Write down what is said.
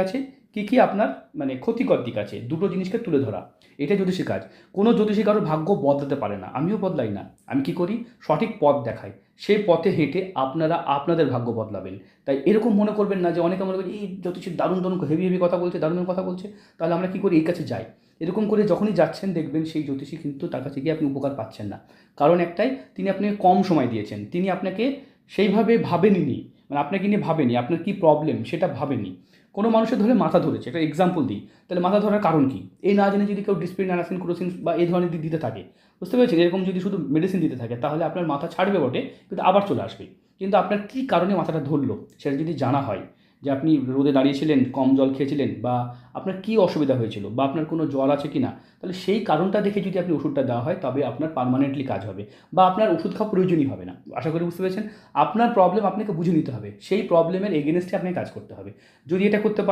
আছে, কী আপনার মানে ক্ষতিকর দিক আছে, দুটো জিনিসকে তুলে ধরা। এটাই জ্যোতিষী কাজ। কোনো জ্যোতিষী কারোর ভাগ্য বদলাতে পারে না, আমিও বদলাই না। আমি কী করি, সঠিক পথ দেখাই, সেই পথে হেঁটে আপনারা আপনাদের ভাগ্য বদলাবেন। তাই এরকম মনে করবেন না যে অনেকে মনে করে এই জ্যোতিষী দারুণ দারুণ হেভি হেভি কথা বলছে, দারুণ কথা বলছে, তাহলে আমরা কী করি, এই কাছে যাই। এরকম করে যখনই যাচ্ছেন দেখবেন সেই জ্যোতিষী কিন্তু তার কাছে গিয়ে আপনি উপকার পাচ্ছেন না। কারণ একটাই, তিনি আপনাকে কম সময় দিয়েছেন, তিনি আপনাকে সেইভাবে ভাবেননি, মানে আপনাকে নিয়ে ভাবেনি, আপনার কী প্রবলেম সেটা ভাবেনি। কোনো মানুষের ধরে মাথা ধরেছে, একটা এক্সাম্পল দিই, তাহলে মাথা ধরার কারণ কী, এই না জেনে যদি কেউ ডিসপ্লিন অ্যানাসিন ক্রোসিন বা এই ধরনের দিতে থাকে, বুঝতে পেরেছেন, এরকম যদি শুধু মেডিসিন দিতে থাকে, তাহলে আপনার মাথা ছাড়বে বটে, কিন্তু আবার চলে আসবে। কিন্তু আপনার কী কারণে মাথাটা ধরলো সেটা যদি জানা হয়, যে আপনি রোদে দাঁড়িয়েছিলেন, কম জল খেয়েছিলেন, বা আপনার কী অসুবিধা হয়েছিল, বা আপনার কোনো জ্বর আছে কি না, তাহলে সেই কারণটা দেখে যদি আপনি ওষুধটা দেওয়া হয়, তবে আপনার পার্মানেন্টলি কাজ হবে, বা আপনার ওষুধ খাওয়া প্রয়োজনই হবে না। আশা করি বুঝতে পেরেছেন। আপনার প্রবলেম আপনাকে বুঝে নিতে হবে, সেই প্রবলেমের এগেনস্টে আপনাকে কাজ করতে হবে। যদি এটা করতে পারেন